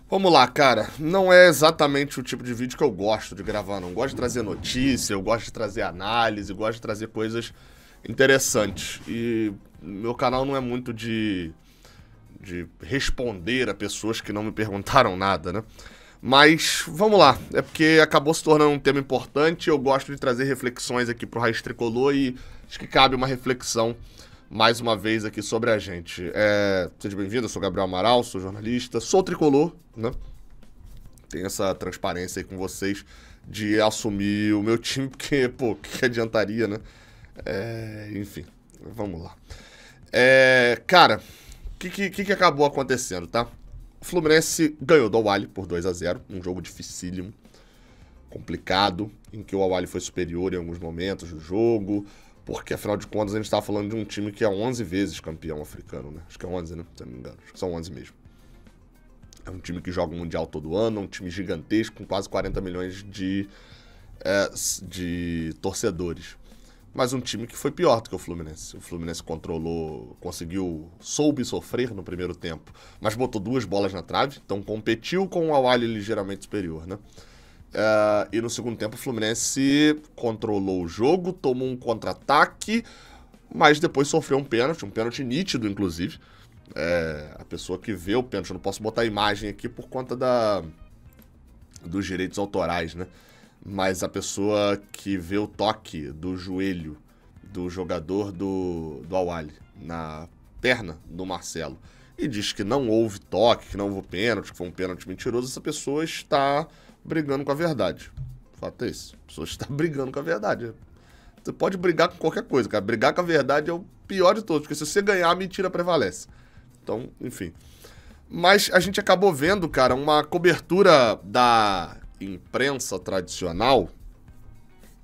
Vamos lá, cara. Não é exatamente o tipo de vídeo que eu gosto de gravar. Não gosto de trazer notícia, eu gosto de trazer análise, eu gosto de trazer coisas interessantes. E meu canal não é muito de responder a pessoas que não me perguntaram nada, né? Mas vamos lá, é porque acabou se tornando um tema importante. Eu gosto de trazer reflexões aqui pro Raiz Tricolor e acho que cabe uma reflexão mais uma vez aqui sobre a gente. Seja bem-vindo, eu sou Gabriel Amaral, sou jornalista, sou tricolor, né? Tenho essa transparência aí com vocês de assumir o meu time, porque, pô, o que adiantaria, né? Enfim, vamos lá. Cara, o que acabou acontecendo, tá? O Fluminense ganhou do Al-Ahly por 2-0, um jogo dificílimo, complicado, em que o Al-Ahly foi superior em alguns momentos do jogo, porque afinal de contas a gente tá falando de um time que é 11 vezes campeão africano, né? Acho que é 11, né? Se eu não me engano, acho que são 11 mesmo. É um time que joga o Mundial todo ano, um time gigantesco, com quase 40 milhões de torcedores. Mas um time que foi pior do que o Fluminense. O Fluminense controlou, soube sofrer no primeiro tempo, mas botou duas bolas na trave, então competiu com o Al-Ahly ligeiramente superior, né? E no segundo tempo o Fluminense controlou o jogo, tomou um contra-ataque, mas depois sofreu um pênalti nítido, inclusive. A pessoa que vê o pênalti, eu não posso botar a imagem aqui por conta dos direitos autorais, né? Mas a pessoa que vê o toque do joelho do jogador do Al-Ahly na perna do Marcelo e diz que não houve toque, que não houve pênalti, que foi um pênalti mentiroso, essa pessoa está brigando com a verdade. O fato é esse. A pessoa está brigando com a verdade. Você pode brigar com qualquer coisa, cara. Brigar com a verdade é o pior de todos, porque se você ganhar, a mentira prevalece. Então, enfim. Mas a gente acabou vendo, cara, uma cobertura da imprensa tradicional,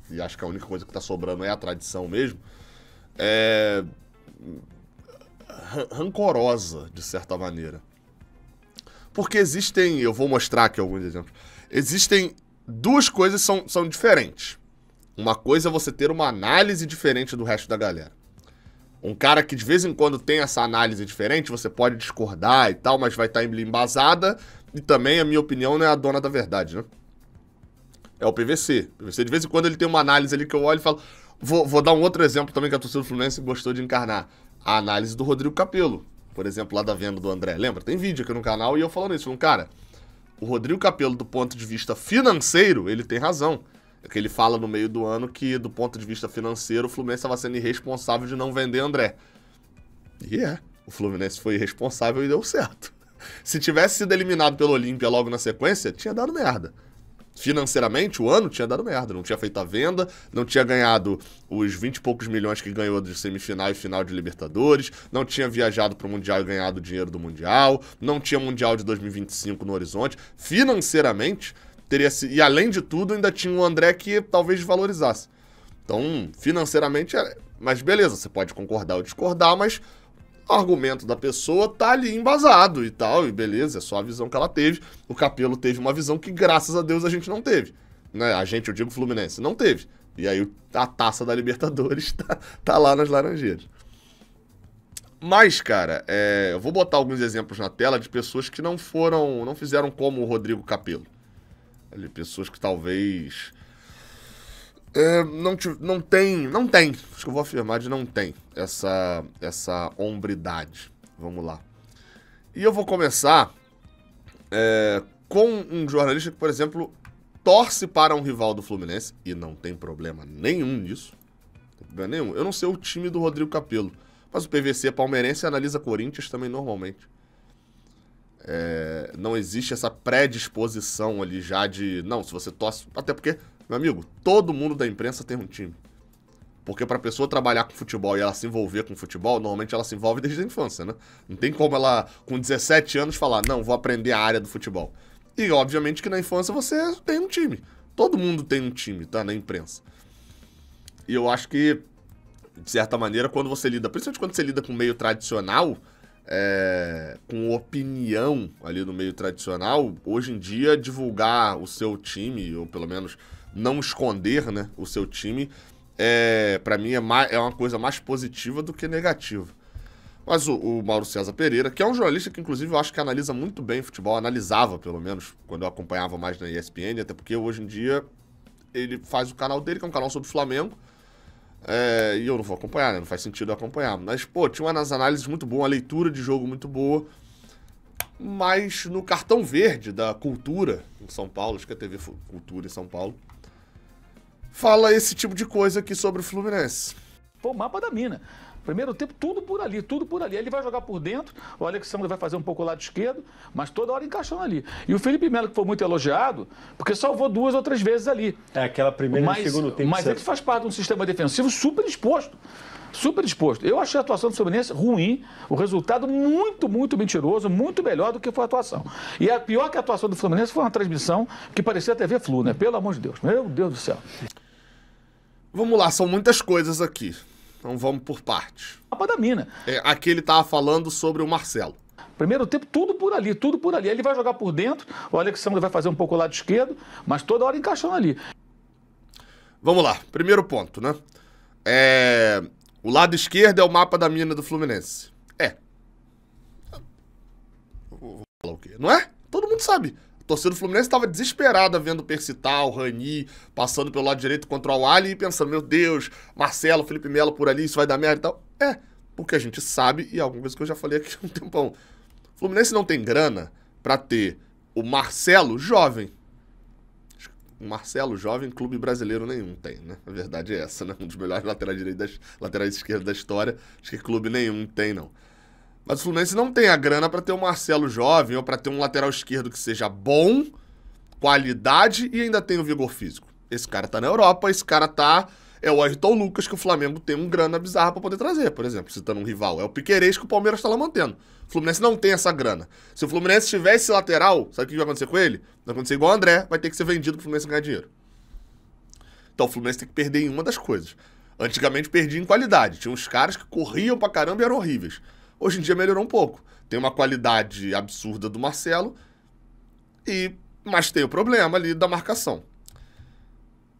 e acho que a única coisa que tá sobrando é a tradição mesmo, rancorosa, de certa maneira. Porque eu vou mostrar aqui alguns exemplos, existem duas coisas que são diferentes. Uma coisa é você ter uma análise diferente do resto da galera. Um cara que de vez em quando tem essa análise diferente, você pode discordar e tal, mas vai estar embasada, e também, a minha opinião, não é a dona da verdade, né? É o PVC. O PVC, de vez em quando, ele tem uma análise ali que eu olho e falo... Vou dar um outro exemplo também que a torcida do Fluminense gostou de encarnar. A análise do Rodrigo Capello, por exemplo, lá da venda do André. Lembra? Tem vídeo aqui no canal e eu falando isso. Falando, cara, o Rodrigo Capello, do ponto de vista financeiro, ele tem razão. É que ele fala no meio do ano que, do ponto de vista financeiro, o Fluminense estava sendo irresponsável de não vender André. E o Fluminense foi irresponsável e deu certo. Se tivesse sido eliminado pelo Olímpia logo na sequência, tinha dado merda. Financeiramente, o ano tinha dado merda. Não tinha feito a venda, não tinha ganhado os 20 e poucos milhões que ganhou de semifinal e final de Libertadores, não tinha viajado para o Mundial e ganhado o dinheiro do Mundial, não tinha Mundial de 2025 no horizonte. Financeiramente, teria sido... E além de tudo, ainda tinha o André que talvez desvalorizasse. Então, financeiramente, mas beleza, você pode concordar ou discordar, mas o argumento da pessoa tá ali embasado e tal, e beleza, é só a visão que ela teve. O Capello teve uma visão que, graças a Deus, a gente não teve. Né? A gente, eu digo Fluminense, não teve. E aí a taça da Libertadores tá lá nas Laranjeiras. Mas, cara, eu vou botar alguns exemplos na tela de pessoas que não fizeram como o Rodrigo Capello. Ali, pessoas que talvez... não tem, acho que eu vou afirmar de não tem essa hombridade. Vamos lá. E eu vou começar com um jornalista que, por exemplo, torce para um rival do Fluminense, e não tem problema nenhum nisso. Não tem problema nenhum. Eu não sei o time do Rodrigo Capello, mas o PVC palmeirense analisa Corinthians também normalmente. Não existe essa predisposição ali já de... Não, se você torce... Até porque... Meu amigo, todo mundo da imprensa tem um time. Porque pra pessoa trabalhar com futebol e ela se envolver com futebol, normalmente ela se envolve desde a infância, né? Não tem como ela, com 17 anos, falar, não, vou aprender a área do futebol. E, obviamente, que na infância você tem um time. Todo mundo tem um time, tá? Na imprensa. E eu acho que, de certa maneira, quando você lida, principalmente quando você lida com o meio tradicional, com opinião ali no meio tradicional, hoje em dia, divulgar o seu time, ou pelo menos... não esconder, né, o seu time, pra mim é uma coisa mais positiva do que negativa. Mas o Mauro César Pereira, que é um jornalista que, inclusive, eu acho que analisa muito bem futebol, analisava, pelo menos, quando eu acompanhava mais na ESPN, até porque hoje em dia ele faz o canal dele, que é um canal sobre Flamengo, e eu não vou acompanhar, né? Não faz sentido eu acompanhar. Mas, pô, tinha umas análises muito boas, uma leitura de jogo muito boa, mas no cartão verde da Cultura, em São Paulo, acho que é a TV Cultura em São Paulo, fala esse tipo de coisa aqui sobre o Fluminense. Pô, o mapa da mina. Primeiro tempo, tudo por ali, tudo por ali. Ele vai jogar por dentro, o Alexandre vai fazer um pouco o lado esquerdo, mas toda hora encaixando ali. E o Felipe Melo, que foi muito elogiado, porque salvou 2 ou 3 vezes ali. É, aquela primeira no segundo tempo. Mas ele faz parte de um sistema defensivo super exposto. Super exposto. Eu achei a atuação do Fluminense ruim, o resultado muito, muito mentiroso, muito melhor do que foi a atuação. E a pior que a atuação do Fluminense foi uma transmissão que parecia a TV Flu, né? Pelo amor de Deus. Meu Deus do céu. Vamos lá, são muitas coisas aqui. Então vamos por partes. Mapa da mina. Aqui ele tava falando sobre o Marcelo. Primeiro tempo, tudo por ali, tudo por ali. Ele vai jogar por dentro, o Alexandre vai fazer um pouco o lado esquerdo, mas toda hora encaixando ali. Vamos lá, primeiro ponto, né? O lado esquerdo é o mapa da mina do Fluminense. Vou falar o quê? Não é? Todo mundo sabe. A torcida do Fluminense estava desesperada vendo o Percital, o Rani, passando pelo lado direito contra o Ali e pensando, meu Deus, Marcelo, Felipe Melo por ali, isso vai dar merda e tal. Porque a gente sabe, e é alguma coisa que eu já falei aqui há um tempão, o Fluminense não tem grana pra ter o Marcelo jovem. O Marcelo jovem, clube brasileiro nenhum tem, né? A verdade é essa, né? Um dos melhores laterais esquerdos da história, acho que clube nenhum tem, não. Mas o Fluminense não tem a grana pra ter um Marcelo jovem ou pra ter um lateral esquerdo que seja bom, qualidade e ainda tem o vigor físico. Esse cara tá na Europa, esse cara tá... É o Ayrton Lucas que o Flamengo tem um grana bizarra pra poder trazer, por exemplo, citando um rival. É o Piquerez que o Palmeiras tá lá mantendo. O Fluminense não tem essa grana. Se o Fluminense tivesse lateral, sabe o que vai acontecer com ele? Vai acontecer igual o André, vai ter que ser vendido pro Fluminense ganhar dinheiro. Então o Fluminense tem que perder em uma das coisas. Antigamente perdia em qualidade. Tinha uns caras que corriam pra caramba e eram horríveis. Hoje em dia melhorou um pouco. Tem uma qualidade absurda do Marcelo, mas tem o problema ali da marcação.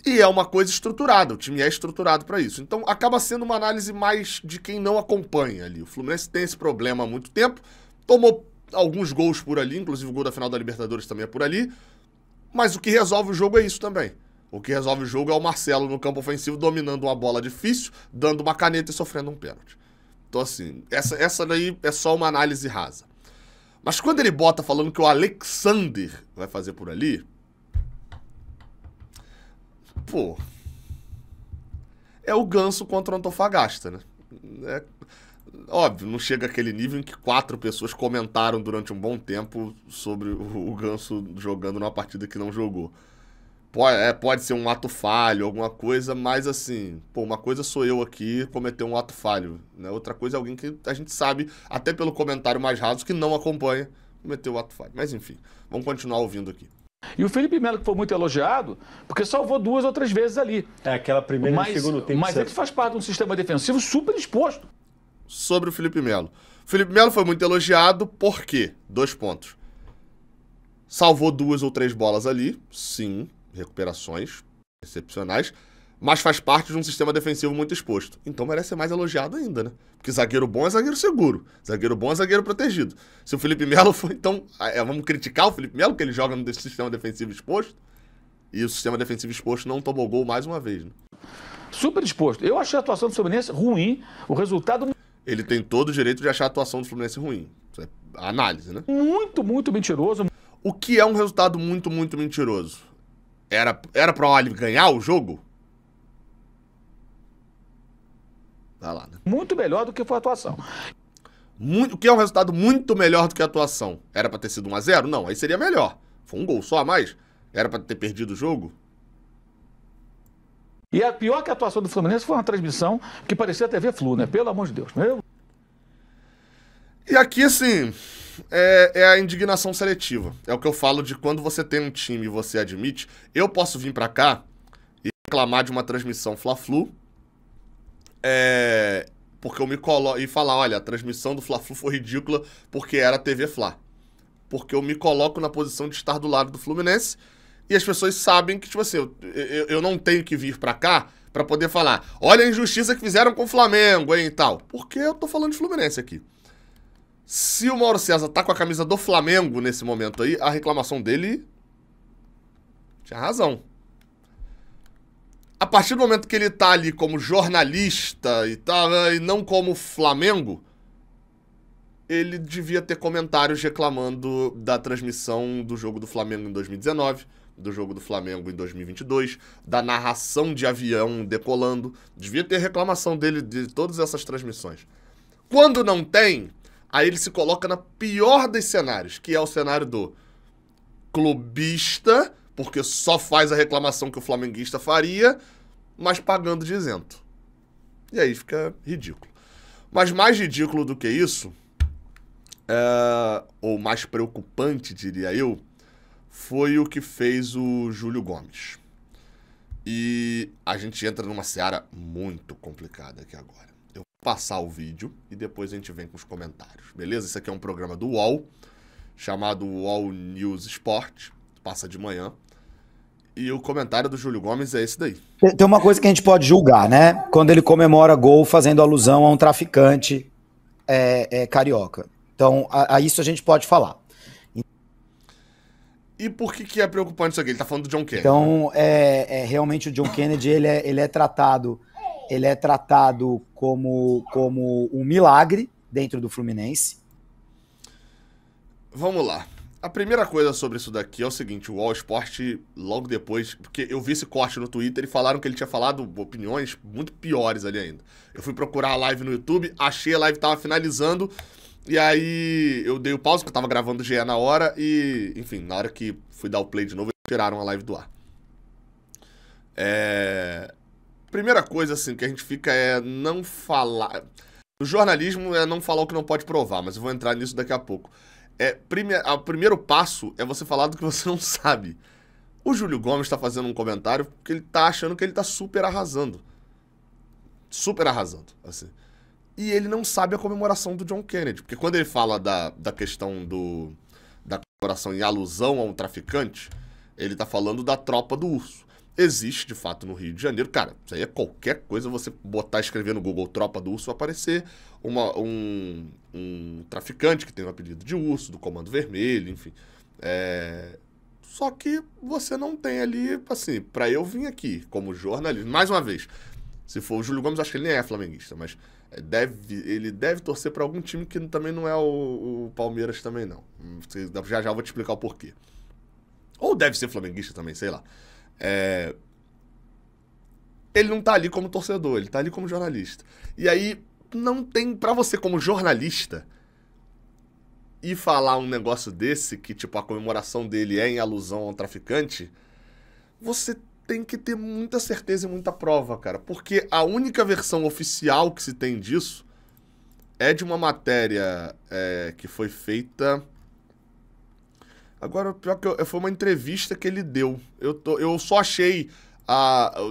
E é uma coisa estruturada, o time é estruturado para isso. Então acaba sendo uma análise mais de quem não acompanha ali. O Fluminense tem esse problema há muito tempo, tomou alguns gols por ali, inclusive o gol da final da Libertadores também é por ali, mas o que resolve o jogo é isso também. O que resolve o jogo é o Marcelo no campo ofensivo dominando uma bola difícil, dando uma caneta e sofrendo um pênalti. Então assim, essa daí é só uma análise rasa. Mas quando ele bota falando que o Alexander vai fazer por ali... Pô, é o Ganso contra o Antofagasta, né? Óbvio, não chega àquele nível em que 4 pessoas comentaram durante um bom tempo sobre o Ganso jogando numa partida que não jogou. Pode ser um ato falho, alguma coisa, mas assim, uma coisa sou eu aqui cometer um ato falho, né? Outra coisa é alguém que a gente sabe, até pelo comentário mais raso, que não acompanha, cometer o ato falho. Mas enfim, vamos continuar ouvindo aqui. E o Felipe Melo, que foi muito elogiado, porque salvou 2 ou 3 vezes ali. Aquela primeira no segundo tempo. Mas ele faz parte de um sistema defensivo super exposto. Sobre o Felipe Melo. O Felipe Melo foi muito elogiado, por quê? 2 pontos. Salvou 2 ou 3 bolas ali, sim, recuperações excepcionais, mas faz parte de um sistema defensivo muito exposto. Então merece ser mais elogiado ainda, né? Porque zagueiro bom é zagueiro seguro. Zagueiro bom é zagueiro protegido. Se o Felipe Melo for, então... vamos criticar o Felipe Melo, porque ele joga no sistema defensivo exposto. E o sistema defensivo exposto não tomou gol mais uma vez, né? Super exposto. Eu achei a atuação do Fluminense ruim. O resultado... Ele tem todo o direito de achar a atuação do Fluminense ruim. Isso é a análise, né? Muito, muito mentiroso. O que é um resultado muito, muito mentiroso? Era pra o Ali ganhar o jogo? Tá lá, né? Muito melhor do que foi a atuação. O que é um resultado muito melhor do que a atuação? Era pra ter sido 1-0? Não, aí seria melhor. Foi um gol só a mais? Era pra ter perdido o jogo? E a pior que a atuação do Fluminense foi uma transmissão que parecia a TV Flu, né? Pelo amor de Deus. E aqui, assim, é a indignação seletiva. É o que eu falo de quando você tem um time e você admite. Eu posso vir pra cá e reclamar de uma transmissão Fla-Flu, porque eu me coloco e falar, olha, a transmissão do Fla-Flu foi ridícula porque era TV Fla. Porque eu me coloco na posição de estar do lado do Fluminense e as pessoas sabem que, tipo assim, eu não tenho que vir pra cá pra poder falar, olha a injustiça que fizeram com o Flamengo, hein, e tal. Porque eu tô falando de Fluminense aqui. Se o Mauro César tá com a camisa do Flamengo nesse momento aí, a reclamação dele tinha razão. A partir do momento que ele tá ali como jornalista e não como Flamengo, ele devia ter comentários reclamando da transmissão do jogo do Flamengo em 2019, do jogo do Flamengo em 2022, da narração de avião decolando. Devia ter reclamação dele de todas essas transmissões. Quando não tem, aí ele se coloca na pior dos cenários, que é o cenário do clubista, porque só faz a reclamação que o flamenguista faria, mas pagando de isento. E aí fica ridículo. Mas mais ridículo do que isso, ou mais preocupante, diria eu, foi o que fez o Júlio Gomes. E a gente entra numa seara muito complicada aqui agora. Eu vou passar o vídeo e depois a gente vem com os comentários, beleza? Esse aqui é um programa do UOL, chamado UOL News Sport, passa de manhã. E o comentário do Júlio Gomes é esse daí. Tem uma coisa que a gente pode julgar, né? Quando ele comemora gol fazendo alusão a um traficante carioca. Então, a isso a gente pode falar. E por que é preocupante isso aqui? Ele tá falando do John Kennedy. Então, realmente o John Kennedy, ele é tratado como um milagre dentro do Fluminense. Vamos lá. A primeira coisa sobre isso daqui é o seguinte, o UOL Sport, logo depois, porque eu vi esse corte no Twitter e falaram que ele tinha falado opiniões muito piores ali ainda. Eu fui procurar a live no YouTube, achei a live tava finalizando, e aí eu dei o pause, porque eu tava gravando o GE na hora, e, enfim, na hora que fui dar o play de novo, eles tiraram a live do ar. Primeira coisa, assim, que a gente fica é não falar... O jornalismo é não falar o que não pode provar, mas eu vou entrar nisso daqui a pouco. O primeiro passo é você falar do que você não sabe. O Júlio Gomes tá fazendo um comentário porque ele tá achando que ele tá super arrasando. Super arrasando, assim. E ele não sabe a comemoração do John Kennedy. Porque quando ele fala da questão da comemoração em alusão a um traficante, ele tá falando da tropa do urso. Existe, de fato, no Rio de Janeiro. Cara, isso aí é qualquer coisa, você botar, escrever no Google Tropa do Urso, vai aparecer um traficante que tem o apelido de Urso, do Comando Vermelho, enfim. Só que você não tem ali, assim, pra eu vir aqui como jornalista, mais uma vez, se for o Júlio Gomes, acho que ele nem é flamenguista, mas ele deve torcer pra algum time que também não é o Palmeiras também, não. Já vou te explicar o porquê. Ou deve ser flamenguista também, sei lá. Ele não tá ali como torcedor, ele tá ali como jornalista. E aí, não tem pra você como jornalista e falar um negócio desse, que tipo, a comemoração dele é em alusão a um traficante, você tem que ter muita certeza e muita prova, cara. Porque a única versão oficial que se tem disso é de uma matéria que foi feita... Agora, pior que foi uma entrevista que ele deu. Eu só achei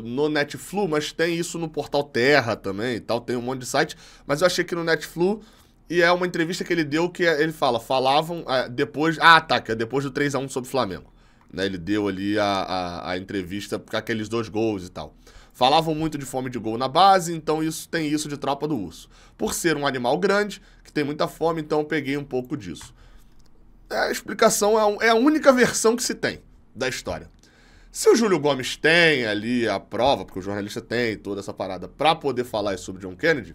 no Netflix, mas tem isso no Portal Terra também e tal, tem um monte de site. Mas eu achei que no Netflix, e é uma entrevista que ele deu que ele falavam depois... que é depois do 3-1 sobre o Flamengo. Né, ele deu ali a entrevista com aqueles 2 gols e tal. Falavam muito de fome de gol na base, então tem isso de tropa do urso. Por ser um animal grande, que tem muita fome, então eu peguei um pouco disso. A explicação é a única versão que se tem da história. Se o Júlio Gomes tem ali a prova, porque o jornalista tem toda essa parada pra poder falar sobre John Kennedy,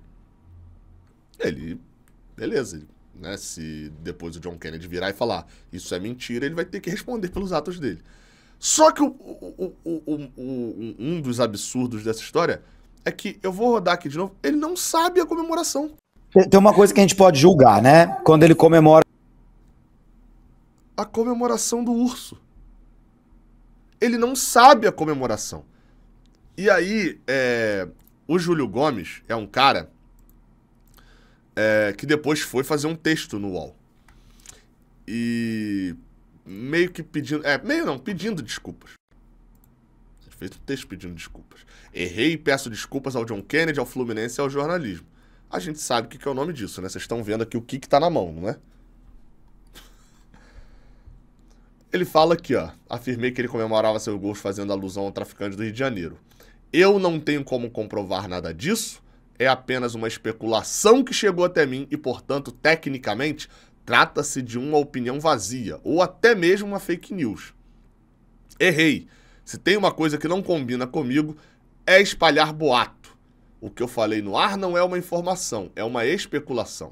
beleza, né? Se depois o John Kennedy virar e falar isso é mentira, ele vai ter que responder pelos atos dele. Só que um dos absurdos dessa história é que, eu vou rodar aqui de novo, ele não sabe a comemoração. Tem uma coisa que a gente pode julgar, né? Quando ele comemora a comemoração do urso. Ele não sabe a comemoração. E aí, o Júlio Gomes é um cara que depois foi fazer um texto no UOL. E meio que pedindo... pedindo desculpas. Ele fez um texto pedindo desculpas. Errei e peço desculpas ao John Kennedy, ao Fluminense e ao jornalismo. A gente sabe o que é o nome disso, né? Vocês estão vendo aqui o que tá na mão, não é? Ele fala aqui, ó, afirmei que ele comemorava seus gols fazendo alusão ao traficante do Rio de Janeiro. Eu não tenho como comprovar nada disso, é apenas uma especulação que chegou até mim e, portanto, tecnicamente, trata-se de uma opinião vazia ou até mesmo uma fake news. Errei. Se tem uma coisa que não combina comigo, é espalhar boato. O que eu falei no ar não é uma informação, é uma especulação.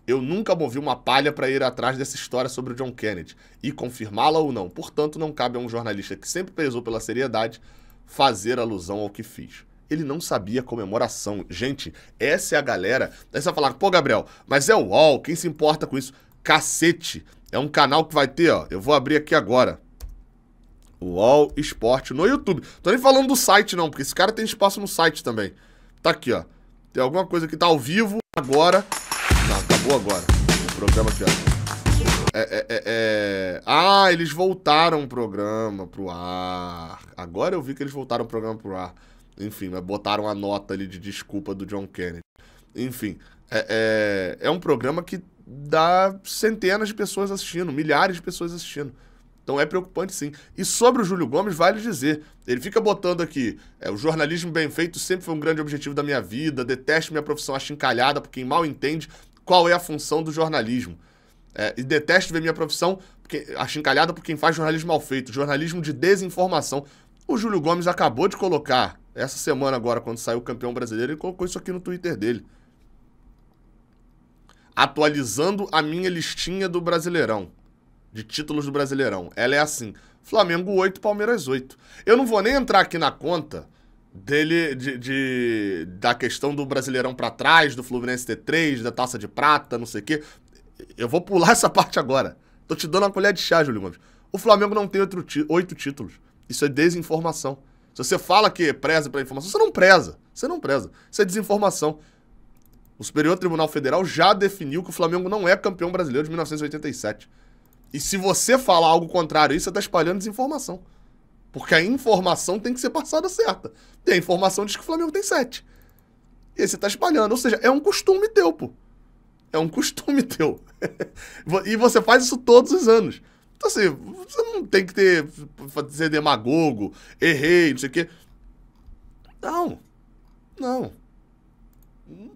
Eu nunca movi uma palha para ir atrás dessa história sobre o John Kennedy e confirmá-la ou não. Portanto, não cabe a um jornalista que sempre prezou pela seriedade fazer alusão ao que fiz. Ele não sabia a comemoração. Gente, essa é a galera. Aí você vai falar, pô, Gabriel, mas é o UOL, quem se importa com isso? Cacete, é um canal que vai ter, ó, eu vou abrir aqui agora. O UOL Esporte no YouTube. Tô nem falando do site não, porque esse cara tem espaço no site também. Tá aqui, ó. Tem alguma coisa que tá ao vivo agora. Não, acabou agora. O programa aqui, ó. Ah, eles voltaram o programa pro ar. Agora eu vi que eles voltaram o programa pro ar. Enfim, mas botaram a nota ali de desculpa do John Kennedy. Enfim, é um programa que dá centenas de pessoas assistindo, milhares de pessoas assistindo. Então é preocupante sim. E sobre o Júlio Gomes, vale dizer, ele fica botando aqui, o jornalismo bem feito sempre foi um grande objetivo da minha vida, detesto minha profissão achincalhada por quem mal entende qual é a função do jornalismo. E detesto ver minha profissão achincalhada por quem faz jornalismo mal feito, jornalismo de desinformação. O Júlio Gomes acabou de colocar, essa semana agora, quando saiu o campeão brasileiro, ele colocou isso aqui no Twitter dele. Atualizando a minha listinha do Brasileirão. De títulos do Brasileirão. Ela é assim, Flamengo 8, Palmeiras 8. Eu não vou nem entrar aqui na conta dele, da questão do Brasileirão pra trás, do Fluminense T3, da Taça de Prata, não sei o quê. Eu vou pular essa parte agora. Tô te dando uma colher de chá, Júlio Gomes. O Flamengo não tem 8 títulos. Isso é desinformação. Se você fala que preza pela informação, você não preza. Você não preza. Isso é desinformação. O Superior Tribunal Federal já definiu que o Flamengo não é campeão brasileiro de 1987. E se você falar algo contrário a isso, você está espalhando desinformação. Porque a informação tem que ser passada certa. E a informação diz que o Flamengo tem 7. E aí você está espalhando. Ou seja, é um costume teu, pô. É um costume teu. E você faz isso todos os anos. Então assim, você não tem que ser demagogo, errei, não sei o quê. Não. Não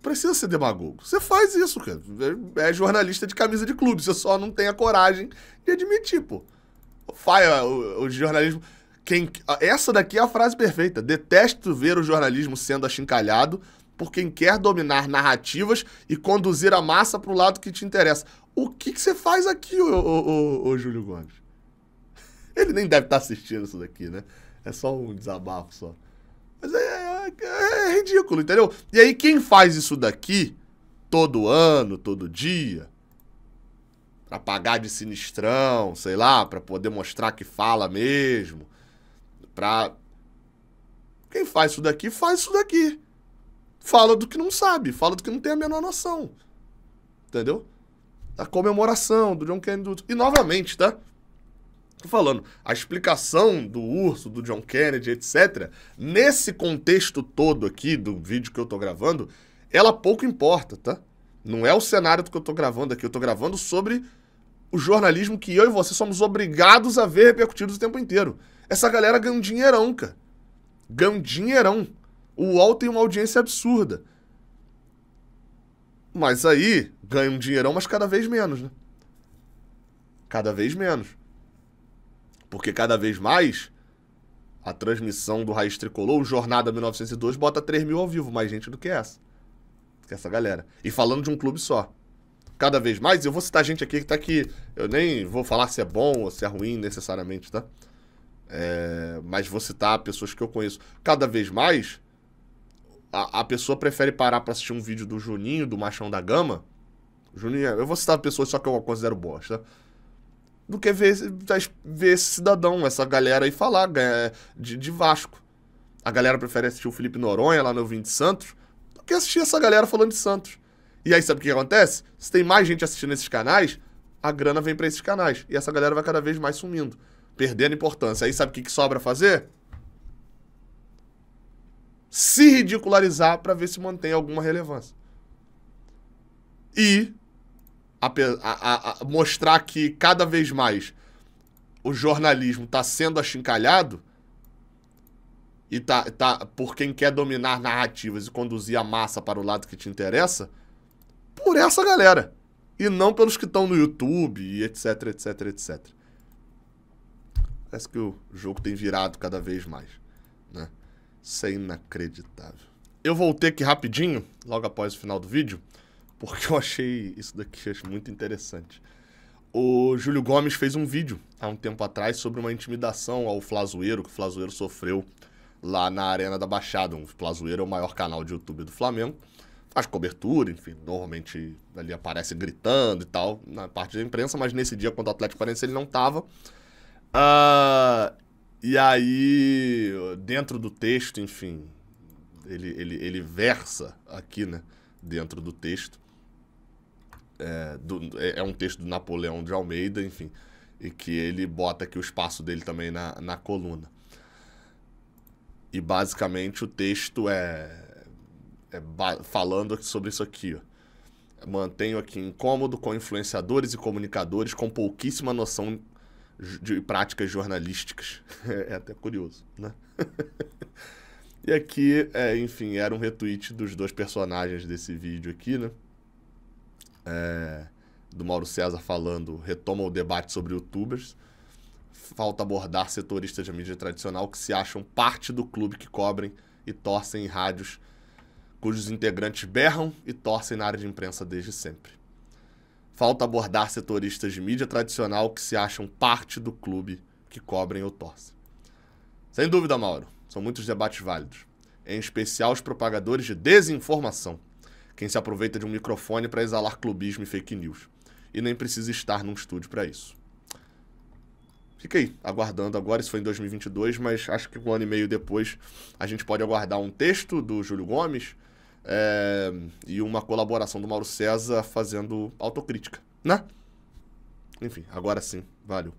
precisa ser demagogo. Você faz isso, cara. É jornalista de camisa de clube. Você só não tem a coragem de admitir, pô. O jornalismo... Essa daqui é a frase perfeita. Detesto ver o jornalismo sendo achincalhado por quem quer dominar narrativas e conduzir a massa pro lado que te interessa. O que você faz aqui, ô Júlio Gomes? Ele nem deve estar assistindo isso daqui, né? É só um desabafo só. Mas é ridículo, entendeu? E aí quem faz isso daqui todo ano, todo dia, pra pagar de sinistrão, sei lá, pra poder mostrar que fala mesmo, quem faz isso daqui, faz isso daqui. Fala do que não sabe, fala do que não tem a menor noção. Entendeu? A comemoração do John Kennedy. E novamente, tá? Tô falando, a explicação do urso, do John Kennedy, etc., nesse contexto todo aqui do vídeo que eu tô gravando, ela pouco importa, tá? Não é o cenário do que eu tô gravando aqui, eu tô gravando sobre o jornalismo que eu e você somos obrigados a ver repercutido o tempo inteiro. Essa galera ganha um dinheirão, cara. Ganha um dinheirão. O UOL tem uma audiência absurda. Mas aí, ganha um dinheirão, mas cada vez menos, né? Cada vez menos. Porque cada vez mais a transmissão do Raiz Tricolor, o Jornada 1902, bota 3 mil ao vivo, mais gente do que essa. Que essa galera. E falando de um clube só. Cada vez mais, eu vou citar gente aqui que tá aqui, eu nem vou falar se é bom ou se é ruim necessariamente, tá? Mas vou citar pessoas que eu conheço. Cada vez mais, a pessoa prefere parar pra assistir um vídeo do Juninho, do Machão da Gama. Juninho, eu vou citar pessoas só que eu considero boas, tá? Do que ver esse cidadão, essa galera aí falar de Vasco. A galera prefere assistir o Felipe Noronha lá no Vinho de Santos do que assistir essa galera falando de Santos. E aí sabe o que acontece? Se tem mais gente assistindo esses canais, a grana vem pra esses canais. E essa galera vai cada vez mais sumindo, perdendo importância. Aí sabe o que sobra fazer? Se ridicularizar pra ver se mantém alguma relevância. E mostrar que cada vez mais o jornalismo está sendo achincalhado e tá por quem quer dominar narrativas e conduzir a massa para o lado que te interessa, por essa galera. E não pelos que estão no YouTube e etc, etc, etc. Parece que o jogo tem virado cada vez mais, né? Isso é inacreditável. Eu voltei aqui rapidinho, logo após o final do vídeo, porque eu achei isso daqui muito interessante. O Júlio Gomes fez um vídeo há um tempo atrás sobre uma intimidação ao Flazoeiro, que o Flazoeiro sofreu lá na Arena da Baixada. O Flazoeiro é o maior canal de YouTube do Flamengo. Faz cobertura, enfim, normalmente ali aparece gritando e tal, na parte da imprensa, mas nesse dia, quando o Atlético Paranaense ele não tava. E aí, dentro do texto, enfim, ele versa aqui, né, dentro do texto. É um texto do Napoleão de Almeida, enfim, e que ele bota aqui o espaço dele também na coluna. E basicamente o texto falando sobre isso aqui, ó. Mantenho aqui incômodo com influenciadores e comunicadores com pouquíssima noção de práticas jornalísticas. É até curioso, né? E aqui, enfim, era um retweet dos dois personagens desse vídeo aqui, né? Do Mauro César falando, retoma o debate sobre youtubers. Falta abordar setoristas de mídia tradicional que se acham parte do clube que cobrem e torcem em rádios cujos integrantes berram e torcem na área de imprensa desde sempre. Falta abordar setoristas de mídia tradicional que se acham parte do clube que cobrem ou torcem. Sem dúvida, Mauro, são muitos debates válidos. Em especial os propagadores de desinformação, quem se aproveita de um microfone para exalar clubismo e fake news. E nem precisa estar num estúdio para isso. Fica aí, aguardando agora, isso foi em 2022, mas acho que um ano e meio depois a gente pode aguardar um texto do Júlio Gomes e uma colaboração do Mauro César fazendo autocrítica, né? Enfim, agora sim, valeu.